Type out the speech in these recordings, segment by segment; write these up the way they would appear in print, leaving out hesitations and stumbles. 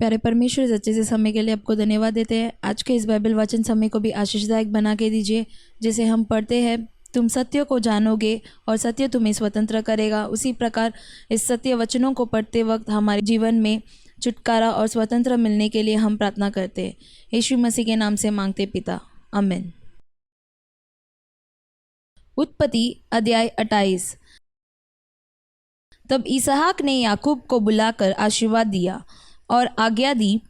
प्यारे परमेश्वर, इस अच्छे से समय के लिए आपको धन्यवाद देते हैं। आज के इस बाइबल वचन समय को भी आशीषदायक बना के दीजिए। जैसे हम पढ़ते हैं, तुम सत्य को जानोगे और सत्य तुम्हें स्वतंत्र करेगा, उसी प्रकार इस सत्य वचनों को पढ़ते वक्त हमारे जीवन में छुटकारा और स्वतंत्र मिलने के लिए हम प्रार्थना करते हैं। यीशु मसीह के नाम से मांगते पिता, आमीन। उत्पत्ति अध्याय 28। तब इसहाक ने याकूब को बुलाकर आशीर्वाद दिया और आज्ञा दी,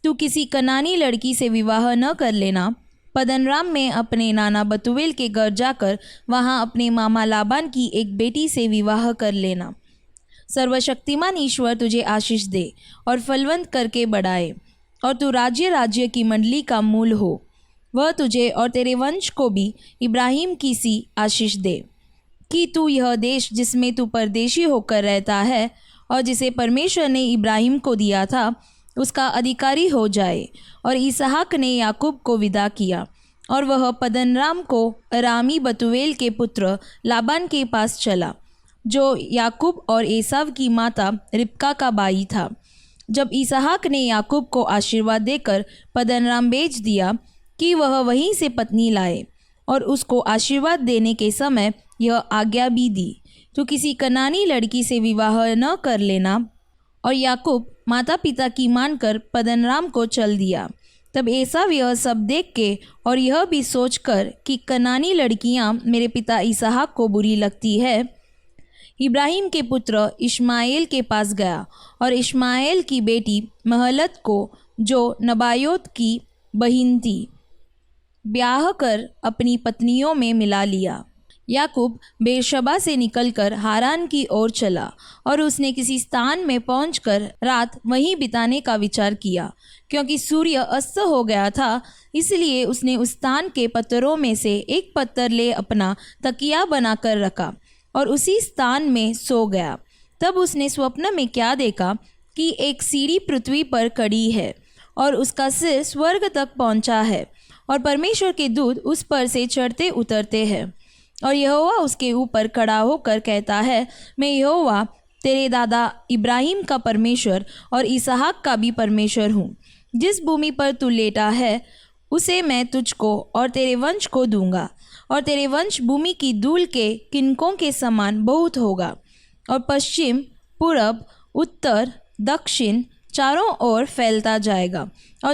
तू किसी कनानी लड़की से विवाह न कर लेना। पद्दनराम में अपने नाना बतूएल के घर जाकर वहाँ अपने मामा लाबान की एक बेटी से विवाह कर लेना। सर्वशक्तिमान ईश्वर तुझे आशीष दे और फलवंत करके बढ़ाए, और तू राज्य राज्य की मंडली का मूल हो। वह तुझे और तेरे वंश को भी इब्राहिम की सी आशीष दे कि तू यह देश जिसमें तू परदेशी होकर रहता है और जिसे परमेश्वर ने इब्राहिम को दिया था, उसका अधिकारी हो जाए। और इसहाक ने याकूब को विदा किया और वह पद्दनराम को अरामी बतूएल के पुत्र लाबान के पास चला, जो याकूब और एसाव की माता रिबका का भाई था। जब इसहाक ने याकूब को आशीर्वाद देकर पद्दनराम भेज दिया कि वह वहीं से पत्नी लाए, और उसको आशीर्वाद देने के समय यह आज्ञा भी दी, तू किसी कनानी लड़की से विवाह न कर लेना। और याकूब माता पिता की मानकर पद्दनराम को चल दिया। तब एसाव यह सब देख के और यह भी सोचकर कि कनानी लड़कियां मेरे पिता इसहाक को बुरी लगती है, इब्राहिम के पुत्र इश्माएल के पास गया और इश्माएल की बेटी महलत को, जो नबायोत की बहिन थी, ब्याह कर अपनी पत्नियों में मिला लिया। याकूब बेरशबा से निकलकर हारान की ओर चला, और उसने किसी स्थान में पहुंचकर रात वहीं बिताने का विचार किया। क्योंकि सूर्य अस्त हो गया था, इसलिए उसने उस स्थान के पत्थरों में से एक पत्थर ले अपना तकिया बनाकर रखा और उसी स्थान में सो गया। तब उसने स्वप्न में क्या देखा कि एक सीढ़ी पृथ्वी पर खड़ी है और उसका सिर स्वर्ग तक पहुंचा है, और परमेश्वर के दूत उस पर से चढ़ते उतरते हैं। और यहोवा उसके ऊपर खड़ा होकर कहता है, मैं यहोवा तेरे दादा इब्राहिम का परमेश्वर और इसहाक का भी परमेश्वर हूँ। जिस भूमि पर तू लेटा है उसे मैं तुझको और तेरे वंश को दूंगा, और तेरे वंश भूमि की धूल के किनकों के समान बहुत होगा, और पश्चिम, पूरब, उत्तर, दक्षिण चारों ओर फैलता जाएगा। और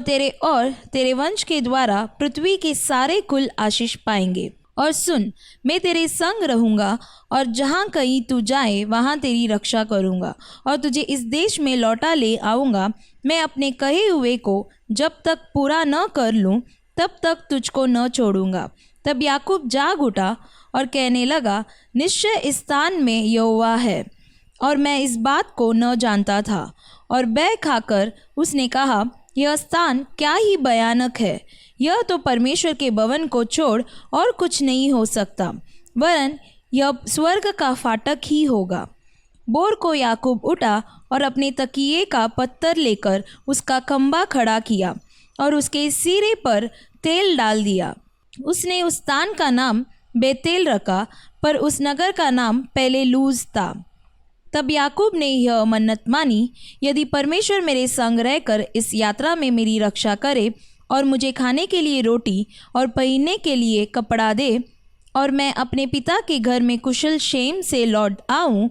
तेरे वंश के द्वारा पृथ्वी के सारे कुल आशीष पाएंगे। और सुन, मैं तेरे संग रहूँगा, और जहाँ कहीं तू जाए वहाँ तेरी रक्षा करूँगा, और तुझे इस देश में लौटा ले आऊँगा। मैं अपने कहे हुए को जब तक पूरा न कर लूँ, तब तक तुझको न छोड़ूंगा। तब याकूब जाग उठा और कहने लगा, निश्चय इस स्थान में यहोवा है, और मैं इस बात को न जानता था। और बै खाकर उसने कहा, यह स्थान क्या ही भयानक है, यह तो परमेश्वर के भवन को छोड़ और कुछ नहीं हो सकता, वरन यह स्वर्ग का फाटक ही होगा। भोर को याकूब उठा और अपने तकिए का पत्थर लेकर उसका खंभा खड़ा किया और उसके सिरे पर तेल डाल दिया। उसने उस स्थान का नाम बेतेल रखा, पर उस नगर का नाम पहले लूज था। तब याकूब ने यह मन्नत मानी, यदि परमेश्वर मेरे संग रहकर इस यात्रा में मेरी रक्षा करे और मुझे खाने के लिए रोटी और पहनने के लिए कपड़ा दे, और मैं अपने पिता के घर में कुशल क्षेम से लौट आऊँ,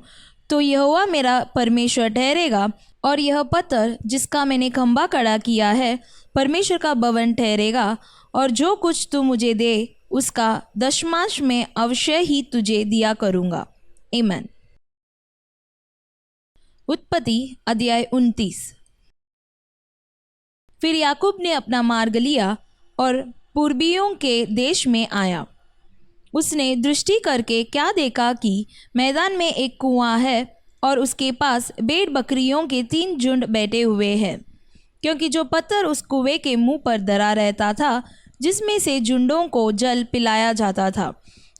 तो यहोवा मेरा परमेश्वर ठहरेगा, और यह पत्थर जिसका मैंने खंभा खड़ा किया है परमेश्वर का भवन ठहरेगा। और जो कुछ तू मुझे दे उसका दशमांश में अवश्य ही तुझे दिया करूँगा। आमीन। उत्पत्ति अध्याय 29। फिर याकूब ने अपना मार्ग लिया और पूर्वियों के देश में आया। उसने दृष्टि करके क्या देखा कि मैदान में एक कुआं है और उसके पास भेड़ बकरियों के 3 झुंड बैठे हुए हैं, क्योंकि जो पत्थर उस कुएं के मुंह पर धरा रहता था, जिसमें से झुंडों को जल पिलाया जाता था,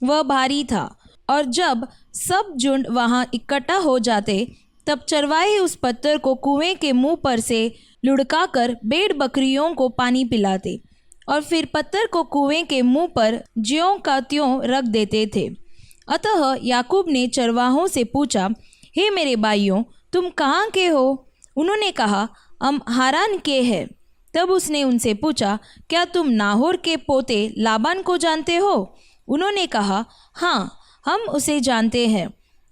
वह भारी था। और जब सब झुंड वहां इकट्ठा हो जाते, तब चरवाहे उस पत्थर को कुएं के मुंह पर से लुढ़काकर भेड़ बकरियों को पानी पिलाते, और फिर पत्थर को कुएं के मुंह पर ज्यों का त्यों रख देते थे। अतः याकूब ने चरवाहों से पूछा, हे मेरे भाइयों, तुम कहाँ के हो? उन्होंने कहा, हम हारान के हैं। तब उसने उनसे पूछा, क्या तुम नाहोर के पोते लाबान को जानते हो? उन्होंने कहा, हाँ, हम उसे जानते हैं।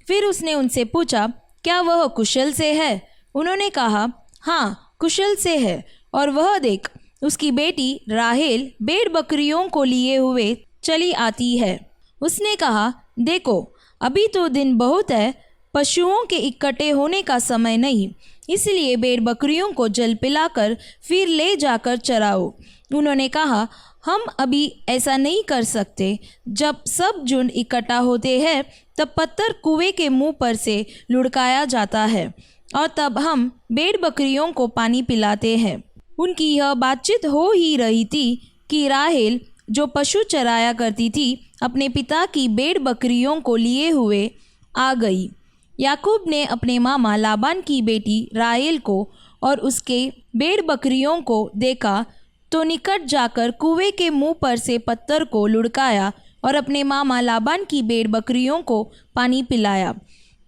फिर उसने उनसे पूछा, क्या वह कुशल से है? उन्होंने कहा, हाँ, कुशल से है। और वह देख, उसकी बेटी राहेल भेड़ बकरियों को लिए हुए चली आती है। उसने कहा, देखो, अभी तो दिन बहुत है, पशुओं के इकट्ठे होने का समय नहीं, इसलिए भेड़ बकरियों को जल पिलाकर फिर ले जाकर चराओ। उन्होंने कहा, हम अभी ऐसा नहीं कर सकते। जब सब झुंड इकट्ठा होते हैं तब पत्थर कुएं के मुंह पर से लुढ़काया जाता है और तब हम भेड़ बकरियों को पानी पिलाते हैं। उनकी यह बातचीत हो ही रही थी कि राहेल, जो पशु चराया करती थी, अपने पिता की भेड़ बकरियों को लिए हुए आ गई। याकूब ने अपने मामा लाबान की बेटी राहेल को और उसके भेड़ बकरियों को देखा तो निकट जाकर कुएं के मुंह पर से पत्थर को लुढ़काया और अपने मामा लाबान की भेड़ बकरियों को पानी पिलाया।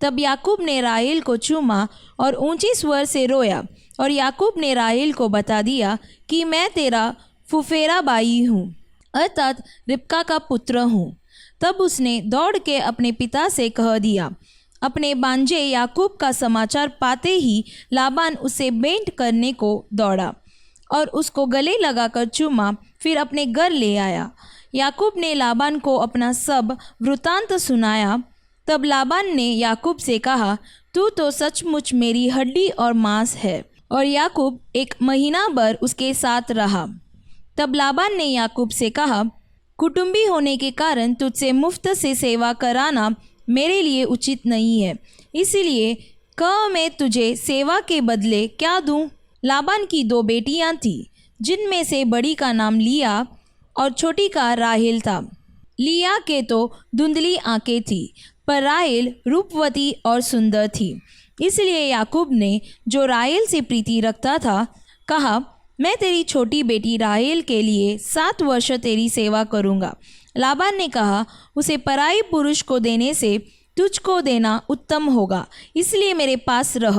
तब याकूब ने राहेल को चूमा और ऊंचे स्वर से रोया, और याकूब ने राहेल को बता दिया कि मैं तेरा फुफेरा भाई हूँ, अर्थात रिबका का पुत्र हूँ। तब उसने दौड़ के अपने पिता से कह दिया। अपने भांजे याकूब का समाचार पाते ही लाबान उसे भेंट करने को दौड़ा और उसको गले लगाकर चूमा, फिर अपने घर ले आया। याकूब ने लाबान को अपना सब वृतांत सुनाया। तब लाबान ने याकूब से कहा, तू तो सचमुच मेरी हड्डी और मांस है। और याकूब 1 महीना भर उसके साथ रहा। तब लाबान ने याकूब से कहा, कुटुंबी होने के कारण तुझसे मुफ्त से सेवा कराना मेरे लिए उचित नहीं है, इसलिए कह मैं तुझे सेवा के बदले क्या दूं? लाबान की 2 बेटियां थीं, जिनमें से बड़ी का नाम लिया और छोटी का राहेल था। लिया के तो धुंधली आंखें थी, पर राहेल रूपवती और सुंदर थी। इसलिए याकूब ने, जो राहेल से प्रीति रखता था, कहा, मैं तेरी छोटी बेटी राहेल के लिए 7 वर्ष तेरी सेवा करूँगा। लाबान ने कहा, उसे पराई पुरुष को देने से तुझको देना उत्तम होगा, इसलिए मेरे पास रह।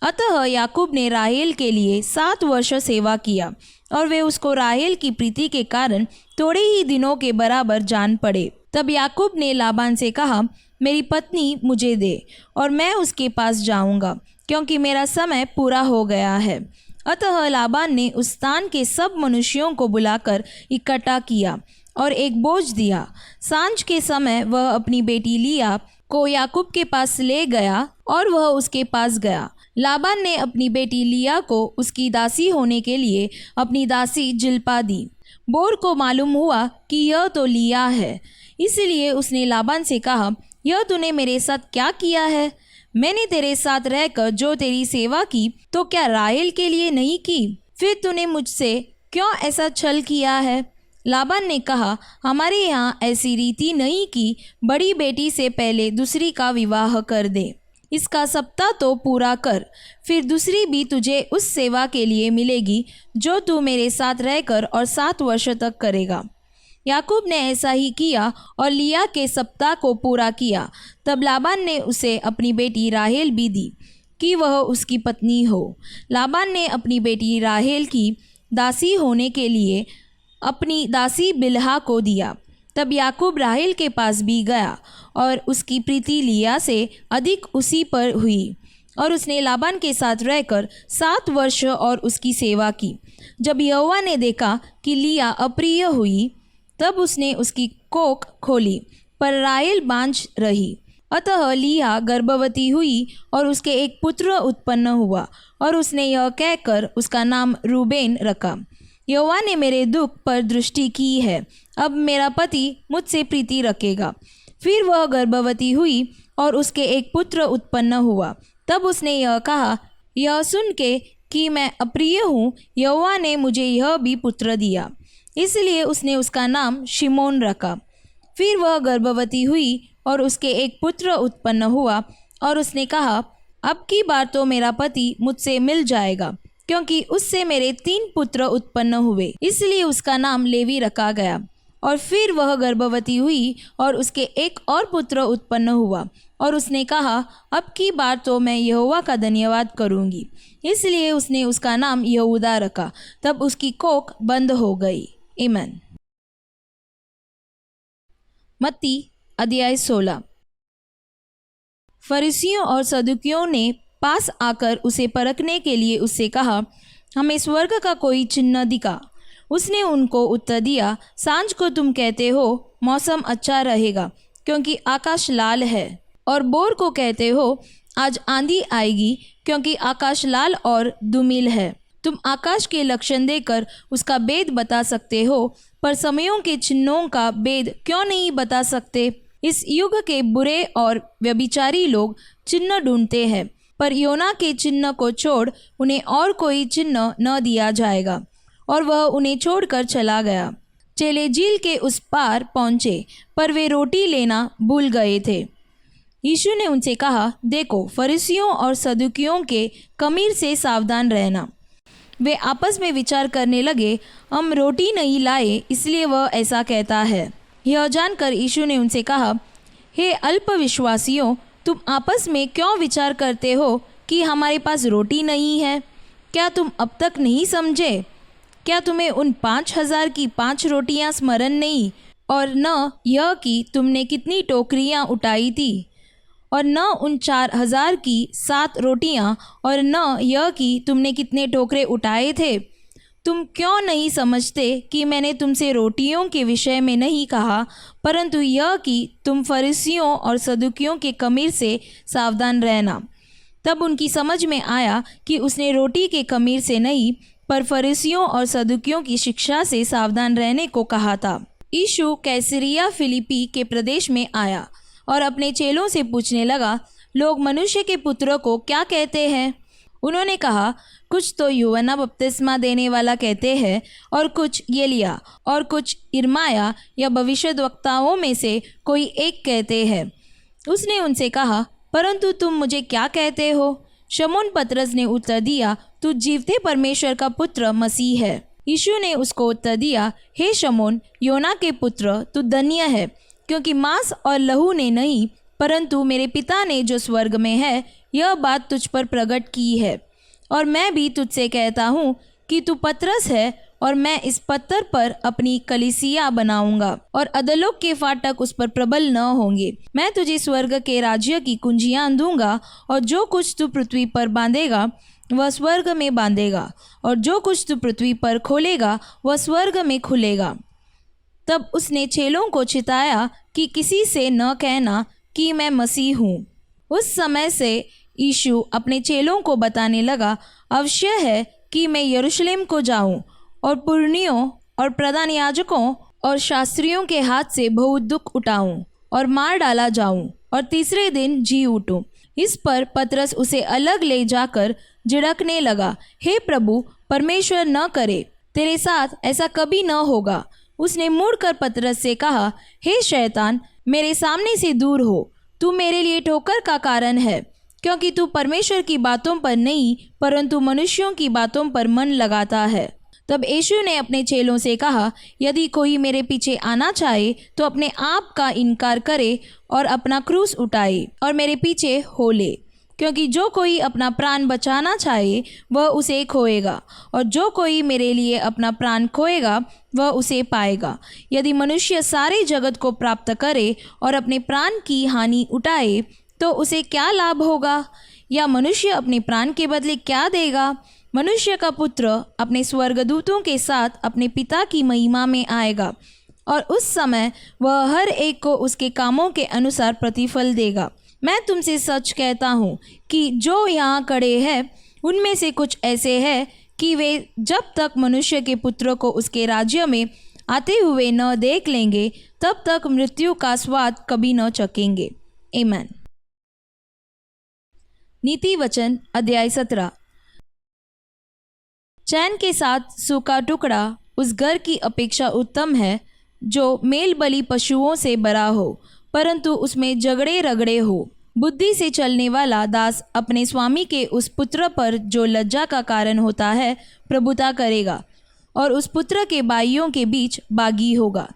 अतः याकूब ने राहेल के लिए 7 वर्ष सेवा किया और वे उसको राहेल की प्रीति के कारण थोड़े ही दिनों के बराबर जान पड़े। तब याकूब ने लाबान से कहा, मेरी पत्नी मुझे दे और मैं उसके पास जाऊंगा, क्योंकि मेरा समय पूरा हो गया है। अतः लाबान ने उस स्थान के सब मनुष्यों को बुलाकर इकट्ठा किया और एक बोझ दिया। सांझ के समय वह अपनी बेटी लिया को याकूब के पास ले गया और वह उसके पास गया। लाबान ने अपनी बेटी लिया को उसकी दासी होने के लिए अपनी दासी जिल्पा दी। बोर को मालूम हुआ कि यह तो लिया है, इसलिए उसने लाबान से कहा, यह तूने मेरे साथ क्या किया है? मैंने तेरे साथ रहकर जो तेरी सेवा की तो क्या राहेल के लिए नहीं की? फिर तूने मुझसे क्यों ऐसा छल किया है? लाबान ने कहा, हमारे यहाँ ऐसी रीति नहीं कि बड़ी बेटी से पहले दूसरी का विवाह कर दे। इसका सप्ताह तो पूरा कर, फिर दूसरी भी तुझे उस सेवा के लिए मिलेगी जो तू मेरे साथ रहकर और 7 वर्ष तक करेगा। याकूब ने ऐसा ही किया और लिया के सप्ताह को पूरा किया। तब लाबान ने उसे अपनी बेटी राहेल भी दी कि वह उसकी पत्नी हो। लाबान ने अपनी बेटी राहेल की दासी होने के लिए अपनी दासी बिल्हा को दिया। तब याकूब राहेल के पास भी गया और उसकी प्रीति लिया से अधिक उसी पर हुई और उसने लाबान के साथ रहकर 7 वर्ष और उसकी सेवा की। जब यहोवा ने देखा कि लिया अप्रिय हुई, तब उसने उसकी कोख खोली, पर राहेल बांझ रही। अतः लिया गर्भवती हुई और उसके एक पुत्र उत्पन्न हुआ और उसने यह कहकर उसका नाम रूबेन रखा, यहोवा ने मेरे दुख पर दृष्टि की है, अब मेरा पति मुझसे प्रीति रखेगा। फिर वह गर्भवती हुई और उसके एक पुत्र उत्पन्न हुआ। तब उसने यह कहा, यह सुन के कि मैं अप्रिय हूँ, यहोवा ने मुझे यह भी पुत्र दिया। इसलिए उसने उसका नाम शिमोन रखा। फिर वह गर्भवती हुई और उसके एक पुत्र उत्पन्न हुआ और उसने कहा, अब की बार तो मेरा पति मुझसे मिल जाएगा, क्योंकि उससे मेरे 3 पुत्र उत्पन्न हुए। इसलिए उसका नाम लेवी रखा गया। और फिर वह गर्भवती हुई और उसके एक और पुत्र उत्पन्न हुआ। और उसने कहा, अब की बार तो मैं यहोवा का धन्यवाद करूँगी। इसलिए उसने उसका नाम यहूदा रखा। तब उसकी कोख बंद हो गई। आमीन। मत्ती अध्याय 16। फरीसियों और सदुकियों ने पास आकर उसे परखने के लिए उससे कहा, हमें स्वर्ग का कोई चिन्ह दिखा। उसने उनको उत्तर दिया, सांझ को तुम कहते हो मौसम अच्छा रहेगा क्योंकि आकाश लाल है, और भोर को कहते हो आज आंधी आएगी क्योंकि आकाश लाल और धूमिल है। तुम आकाश के लक्षण देकर उसका भेद बता सकते हो, पर समयों के चिन्हों का भेद क्यों नहीं बता सकते? इस युग के बुरे और व्यभिचारी लोग चिन्ह ढूंढते हैं, पर योना के चिन्ह को छोड़ उन्हें और कोई चिन्ह न दिया जाएगा। और वह उन्हें छोड़कर चला गया। चेले झील के उस पार पहुँचे, पर वे रोटी लेना भूल गए थे। यीशु ने उनसे कहा, देखो, फरीसियों और सदुकियों के खमीर से सावधान रहना। वे आपस में विचार करने लगे, हम रोटी नहीं लाए इसलिए वह ऐसा कहता है। यह जानकर यीशु ने उनसे कहा, हे अल्पविश्वासियों, तुम आपस में क्यों विचार करते हो कि हमारे पास रोटी नहीं है? क्या तुम अब तक नहीं समझे? क्या तुम्हें उन 5,000 की 5 रोटियां स्मरण नहीं, और न यह कि तुमने कितनी टोकरियां उठाई थी? और न उन 4,000 की 7 रोटियां, और न यह कि तुमने कितने टोकरे उठाए थे? तुम क्यों नहीं समझते कि मैंने तुमसे रोटियों के विषय में नहीं कहा, परंतु यह कि तुम फरीसियों और सदुकियों के खमीर से सावधान रहना। तब उनकी समझ में आया कि उसने रोटी के खमीर से नहीं, पर फरीसियों और सदुकियों की शिक्षा से सावधान रहने को कहा था। यीशु कैसरिया फिलिप्पी के प्रदेश में आया और अपने चेलों से पूछने लगा, लोग मनुष्य के पुत्र को क्या कहते हैं? उन्होंने कहा, कुछ तो यूहन्ना बपतिस्मा देने वाला कहते हैं, और कुछ एलिय्याह, और कुछ यिर्मयाह या भविष्यद्वक्ताओं में से कोई एक कहते हैं। उसने उनसे कहा, परंतु तुम मुझे क्या कहते हो? शमौन पतरस ने उत्तर दिया, तू जीवते परमेश्वर का पुत्र मसीह है। यीशु ने उसको उत्तर दिया, हे शमौन, योना के पुत्र, तू धन्य है, क्योंकि मांस और लहू ने नहीं, परंतु मेरे पिता ने जो स्वर्ग में है यह बात तुझ पर प्रकट की है। और मैं भी तुझसे कहता हूँ कि तू पतरस है, और मैं इस पत्थर पर अपनी कलीसिया बनाऊंगा, और अधोलोक के फाटक उस पर प्रबल न होंगे। मैं तुझे स्वर्ग के राज्य की कुंजियाँ दूंगा, और जो कुछ तू पृथ्वी पर बांधेगा वह स्वर्ग में बांधेगा, और जो कुछ तू पृथ्वी पर खोलेगा वह स्वर्ग में खुलेगा। तब उसने चेलों को चिताया कि किसी से न कहना कि मैं मसीह हूँ। उस समय से यीशु अपने चेलों को बताने लगा, अवश्य है कि मैं यरूशलेम को जाऊं और पुरनियों और प्रधान याजकों और शास्त्रियों के हाथ से बहुत दुख उठाऊं और मार डाला जाऊं और तीसरे दिन जी उठूं। इस पर पतरस उसे अलग ले जाकर झिड़कने लगा, हे प्रभु, परमेश्वर न करे, तेरे साथ ऐसा कभी न होगा। उसने मुड़कर पतरस से कहा, हे शैतान, मेरे सामने से दूर हो, तू मेरे लिए ठोकर का कारण है, क्योंकि तू परमेश्वर की बातों पर नहीं परंतु मनुष्यों की बातों पर मन लगाता है। तब यीशु ने अपने चेलों से कहा, यदि कोई मेरे पीछे आना चाहे तो अपने आप का इनकार करे और अपना क्रूस उठाए और मेरे पीछे हो ले। क्योंकि जो कोई अपना प्राण बचाना चाहे वह उसे खोएगा, और जो कोई मेरे लिए अपना प्राण खोएगा वह उसे पाएगा। यदि मनुष्य सारे जगत को प्राप्त करे और अपने प्राण की हानि उठाए तो उसे क्या लाभ होगा? या मनुष्य अपने प्राण के बदले क्या देगा? मनुष्य का पुत्र अपने स्वर्गदूतों के साथ अपने पिता की महिमा में आएगा, और उस समय वह हर एक को उसके कामों के अनुसार प्रतिफल देगा। मैं तुमसे सच कहता हूँ कि जो यहाँ खड़े हैं उनमें से कुछ ऐसे हैं कि वे जब तक मनुष्य के पुत्र को उसके राज्य में आते हुए न देख लेंगे तब तक मृत्यु का स्वाद कभी न चखेंगे। आमीन। नीति वचन अध्याय 17। चैन के साथ सूखा टुकड़ा उस घर की अपेक्षा उत्तम है जो मेल बलि पशुओं से भरा हो, परंतु उसमें झगड़े रगड़े हो। बुद्धि से चलने वाला दास अपने स्वामी के उस पुत्र पर जो लज्जा का कारण होता है प्रभुता करेगा, और उस पुत्र के भाइयों के बीच बागी होगा।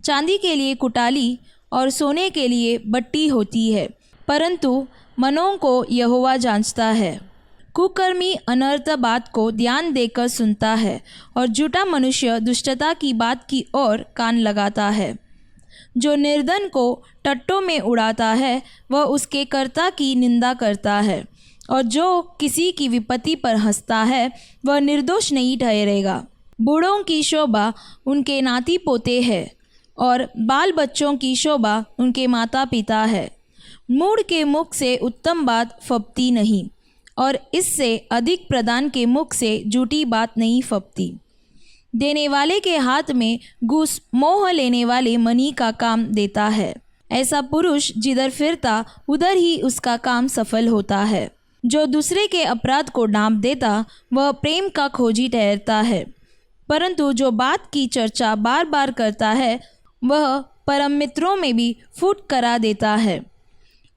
चांदी के लिए कुटाली और सोने के लिए बट्टी होती है, परंतु मनों को यहोवा जांचता है। कुकर्मी अनर्थ बात को ध्यान देकर सुनता है और झूठा मनुष्य दुष्टता की बात की ओर कान लगाता है। जो निर्धन को टट्टों में उड़ाता है वह उसके कर्ता की निंदा करता है, और जो किसी की विपत्ति पर हंसता है वह निर्दोष नहीं ठहरेगा। बूढ़ों की शोभा उनके नाती पोते है, और बाल बच्चों की शोभा उनके माता पिता है। मूढ़ के मुख से उत्तम बात फबती नहीं, और इससे अधिक प्रदान के मुख से झूठी बात नहीं फबती। देने वाले के हाथ में घूस मोह लेने वाले मनी का काम देता है। ऐसा पुरुष जिधर फिरता उधर ही उसका काम सफल होता है। जो दूसरे के अपराध को ढांप देता वह प्रेम का खोजी ठहरता है, परंतु जो बात की चर्चा बार बार करता है वह परम मित्रों में भी फूट करा देता है।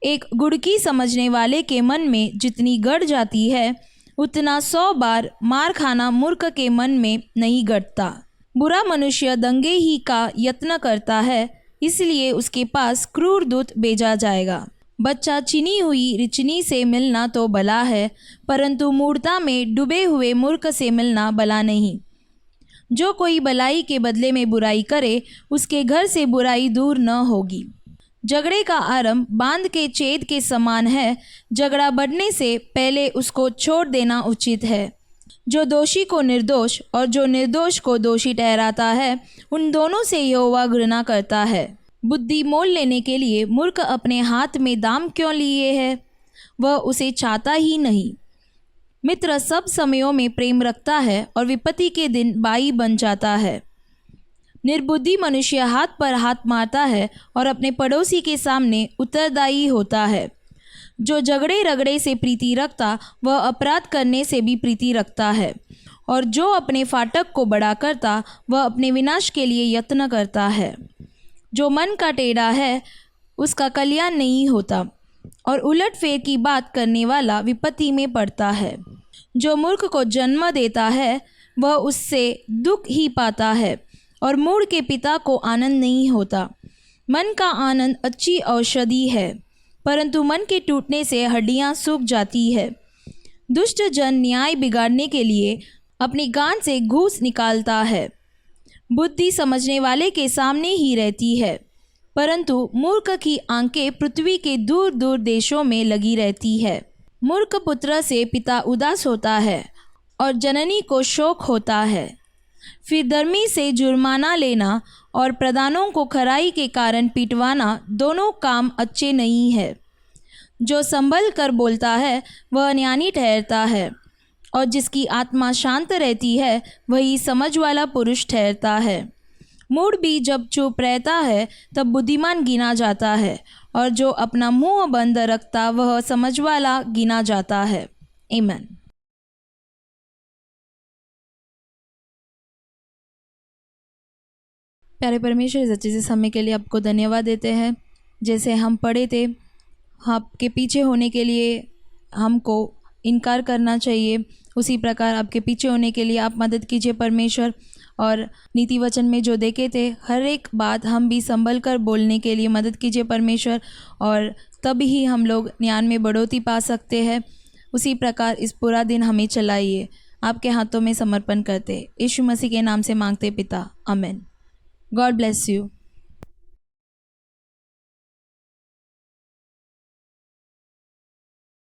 एक गुड़की समझने वाले के मन में जितनी गड़ जाती है उतना 100 बार मार खाना मूर्ख के मन में नहीं गड़ता। बुरा मनुष्य दंगे ही का यत्न करता है, इसलिए उसके पास क्रूर दूत भेजा जाएगा। बच्चा चीनी हुई रिचनी से मिलना तो भला है, परंतु मूढ़ता में डूबे हुए मूर्ख से मिलना भला नहीं। जो कोई भलाई के बदले में बुराई करे उसके घर से बुराई दूर न होगी। झगड़े का आरंभ बांध के छेद के समान है, झगड़ा बढ़ने से पहले उसको छोड़ देना उचित है। जो दोषी को निर्दोष और जो निर्दोष को दोषी ठहराता है उन दोनों से यहोवा घृणा करता है। बुद्धि मोल लेने के लिए मूर्ख अपने हाथ में दाम क्यों लिए है? वह उसे चाहता ही नहीं। मित्र सब समयों में प्रेम रखता है और विपत्ति के दिन बाई बन जाता है। निर्बुद्धि मनुष्य हाथ पर हाथ मारता है और अपने पड़ोसी के सामने उत्तरदायी होता है। जो झगड़े रगड़े से प्रीति रखता वह अपराध करने से भी प्रीति रखता है, और जो अपने फाटक को बड़ा करता वह अपने विनाश के लिए यत्न करता है। जो मन का टेढ़ा है उसका कल्याण नहीं होता, और उलट फेर की बात करने वाला विपत्ति में पड़ता है। जो मूर्ख को जन्म देता है वह उससे दुख ही पाता है, और मूढ़ के पिता को आनंद नहीं होता। मन का आनंद अच्छी औषधि है, परंतु मन के टूटने से हड्डियां सूख जाती है। दुष्ट जन न्याय बिगाड़ने के लिए अपनी गांठ से घूस निकालता है। बुद्धि समझने वाले के सामने ही रहती है, परंतु मूर्ख की आंखें पृथ्वी के दूर दूर देशों में लगी रहती है। मूर्ख पुत्र से पिता उदास होता है और जननी को शोक होता है। फिर धर्मी से जुर्माना लेना और प्रधानों को खराई के कारण पिटवाना दोनों काम अच्छे नहीं है। जो संभल कर बोलता है वह ज्ञानी ठहरता है, और जिसकी आत्मा शांत रहती है वही समझ वाला पुरुष ठहरता है। मूढ़ भी जब चुप रहता है तब बुद्धिमान गिना जाता है, और जो अपना मुंह बंद रखता वह समझ वाला गिना जाता है। आमीन। प्यारे परमेश्वर, इस अच्छे से समय के लिए आपको धन्यवाद देते हैं। जैसे हम पढ़े थे, आपके पीछे होने के लिए हमको इनकार करना चाहिए, उसी प्रकार आपके पीछे होने के लिए आप मदद कीजिए परमेश्वर। और नीति वचन में जो देखे थे हर एक बात हम भी संभल कर बोलने के लिए मदद कीजिए परमेश्वर, और तब ही हम लोग ज्ञान में बढ़ोतरी पा सकते हैं। उसी प्रकार इस पूरा दिन हमें चलाइए, आपके हाथों में समर्पण करते यीशु मसीह के नाम से मांगते पिता, आमीन। God bless you.